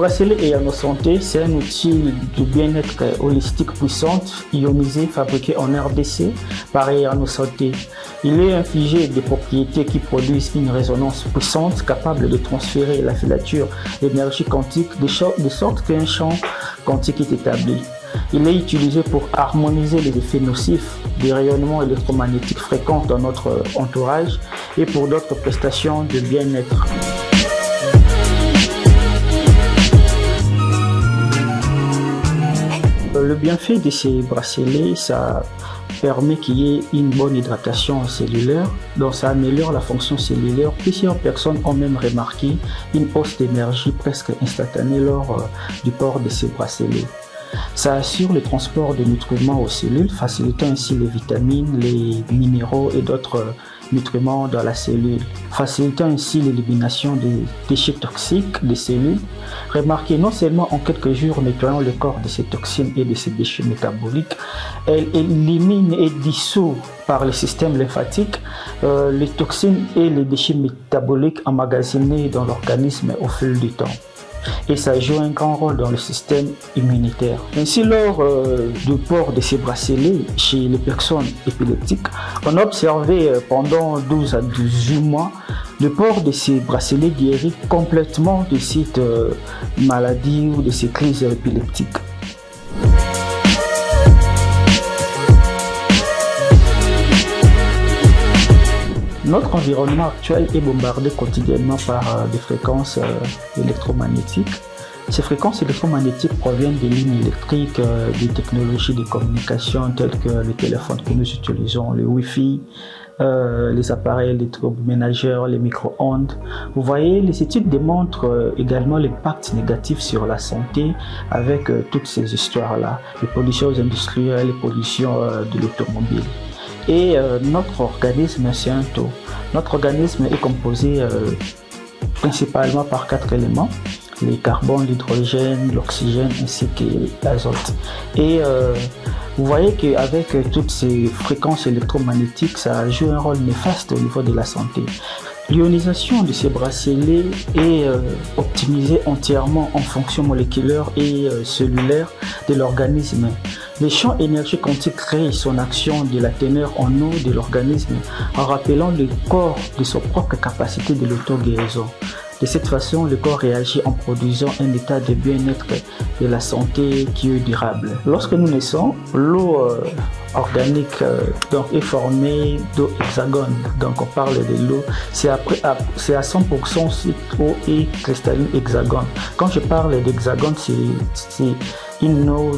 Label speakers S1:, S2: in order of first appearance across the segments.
S1: bracelet Ayano Santé, c'est un outil de bien-être holistique puissante, ionisé, fabriqué en RDC par Ayano Santé. Il est infligé des propriétés qui produisent une résonance puissante capable de transférer la filature d'énergie quantique de sorte qu'un champ quantique est établi. Il est utilisé pour harmoniser les effets nocifs des rayonnements électromagnétiques fréquents dans notre entourage et pour d'autres prestations de bien-être. Le bienfait de ces bracelets, ça permet qu'il y ait une bonne hydratation cellulaire, donc ça améliore la fonction cellulaire. Plusieurs personnes ont même remarqué une hausse d'énergie presque instantanée lors du port de ces bracelets. Ça assure le transport de nutriments aux cellules, facilitant ainsi les vitamines, les minéraux et d'autres nutriments dans la cellule, facilitant ainsi l'élimination des déchets toxiques des cellules. Remarquez, non seulement en quelques jours nettoyant le corps de ces toxines et de ces déchets métaboliques, elle élimine et dissout par le système lymphatique les toxines et les déchets métaboliques emmagasinés dans l'organisme au fil du temps. Et ça joue un grand rôle dans le système immunitaire. Ainsi, lors du port de ces bracelets chez les personnes épileptiques, on a observé pendant 12 à 18 mois le port de ces bracelets guérit complètement de cette maladie ou de ces crises épileptiques. Notre environnement actuel est bombardé quotidiennement par des fréquences électromagnétiques. Ces fréquences électromagnétiques proviennent des lignes électriques, des technologies de communication telles que les téléphones que nous utilisons, le Wi-Fi, les appareils électroménagers, les micro-ondes. Vous voyez, les études démontrent également l'impact négatif sur la santé avec toutes ces histoires-là, les pollutions industrielles, les pollutions de l'automobile. Et notre organisme, c'est un tout. Notre organisme est composé principalement par 4 éléments, les carbones, l'hydrogène, l'oxygène ainsi que l'azote. Et vous voyez qu'avec toutes ces fréquences électromagnétiques, ça joue un rôle néfaste au niveau de la santé. L'ionisation de ces bracelets est optimisée entièrement en fonction moléculaire et cellulaire de l'organisme. Le champ énergie quantique crée son action de la teneur en eau de l'organisme en rappelant le corps de sa propre capacité de l'auto-guérison. De cette façon, le corps réagit en produisant un état de bien-être de la santé qui est durable. Lorsque nous naissons, l'eau organique est formée d'eau hexagone. Donc on parle de l'eau, c'est à 100% eau et cristalline hexagone. Quand je parle d'hexagone, c'est une eau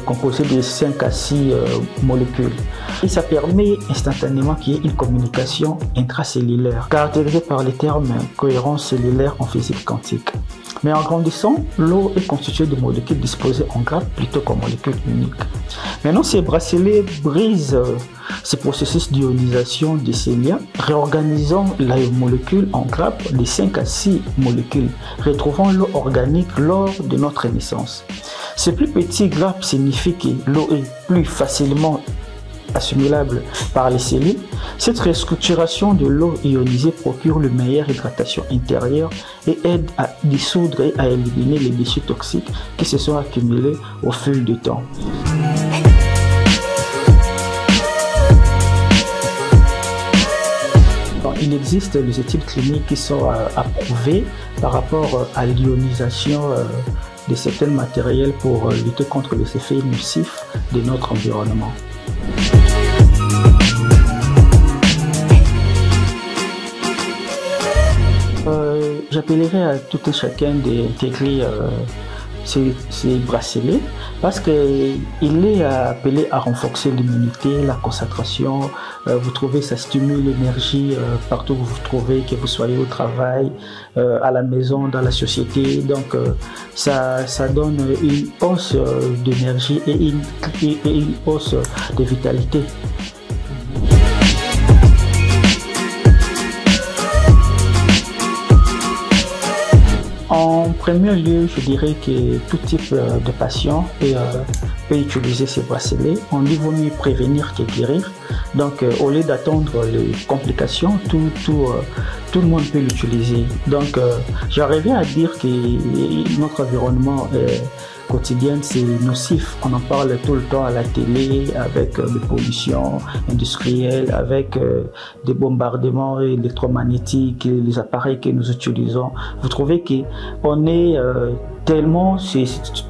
S1: composée de 5 à 6 molécules. Et ça permet instantanément qu'il y ait une communication intracellulaire, caractérisée par les termes cohérence cellulaire en physique quantique. Mais en grandissant, l'eau est constituée de molécules disposées en grappes plutôt qu'en molécules uniques. Maintenant, ces bracelets brisent ce processus d'ionisation de ces liens, réorganisant la molécule en grappes de 5 à 6 molécules, retrouvant l'eau organique lors de notre naissance. Ces plus petits grappes signifient que l'eau est plus facilement assimilable par les cellules. Cette restructuration de l'eau ionisée procure une meilleure hydratation intérieure et aide à dissoudre et à éliminer les déchets toxiques qui se sont accumulés au fil du temps. Il existe des études cliniques qui sont approuvées par rapport à l'ionisation de certains matériels pour lutter contre les effets nocifs de notre environnement. J'appellerai à tout et chacun d'intégrer ces bracelets parce qu'il est appelé à renforcer l'immunité, la concentration. Vous trouvez, ça stimule l'énergie partout où vous vous trouvez, que vous soyez au travail, à la maison, dans la société. Donc ça donne une hausse d'énergie et une hausse de vitalité. En premier lieu, je dirais que tout type de patient est peut utiliser ces bracelets. On dit vaut mieux prévenir que guérir. Donc, au lieu d'attendre les complications, tout le monde peut l'utiliser. Donc, j'arrivais à dire que notre environnement quotidien, c'est nocif. On en parle tout le temps à la télé, avec des pollutions industrielles, avec des bombardements électromagnétiques, les appareils que nous utilisons. Vous trouvez qu'on est tellement,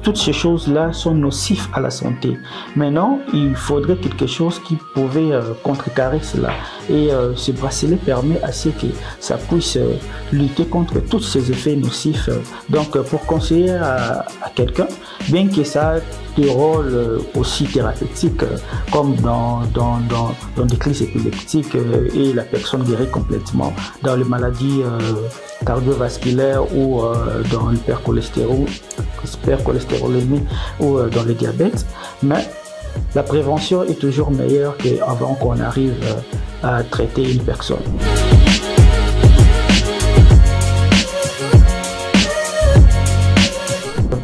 S1: toutes ces choses-là sont nocives à la santé. Maintenant, il faudrait quelque chose qui pouvait contrecarrer cela. Et ce bracelet permet à ce que ça puisse lutter contre tous ces effets nocifs. Donc, pour conseiller à quelqu'un, bien que ça ait des rôles aussi thérapeutiques, comme dans des crises épileptiques et la personne guérit complètement, dans les maladies cardiovasculaires ou dans l'hypercholestérolémie ou dans le diabète, mais la prévention est toujours meilleure qu'avant qu'on arrive à traiter une personne.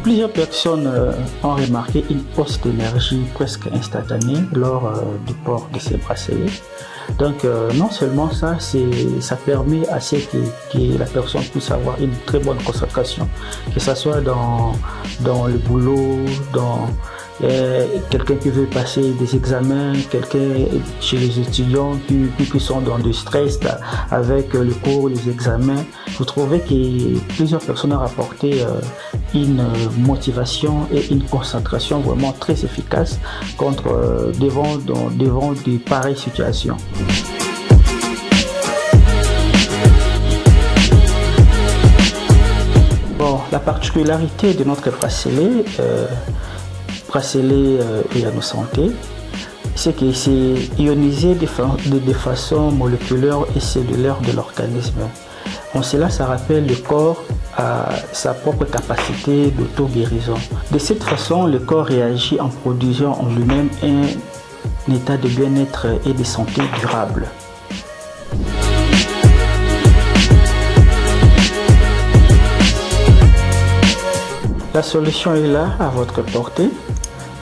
S1: Plusieurs personnes ont remarqué une hausse d'énergie presque instantanée lors du port de ces bracelets. Donc non seulement ça, ça permet à ce que la personne puisse avoir une très bonne concentration, que ce soit dans le boulot, dans quelqu'un qui veut passer des examens, quelqu'un chez les étudiants qui sont dans du stress avec le cours, les examens. Vous trouvez que plusieurs personnes ont rapporté une motivation et une concentration vraiment très efficace devant de pareilles situations. Bon, la particularité de notre bracelet Ayano Santé, c'est que c'est ionisé de façon moléculaire et cellulaire de l'organisme. En cela, ça rappelle le corps à sa propre capacité d'auto-guérison. De cette façon, le corps réagit en produisant en lui-même un état de bien-être et de santé durable. La solution est là, à votre portée.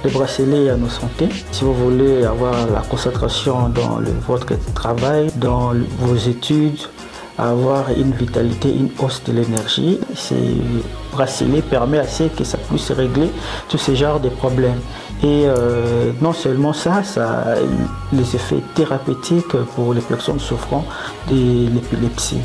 S1: Le bracelet Ayano Santé. Si vous voulez avoir la concentration dans votre travail, dans vos études, avoir une vitalité, une hausse de l'énergie, ce bracelet permet à ce que ça puisse régler tous ces genres de problèmes. Et non seulement ça a les effets thérapeutiques pour les personnes souffrant de l'épilepsie.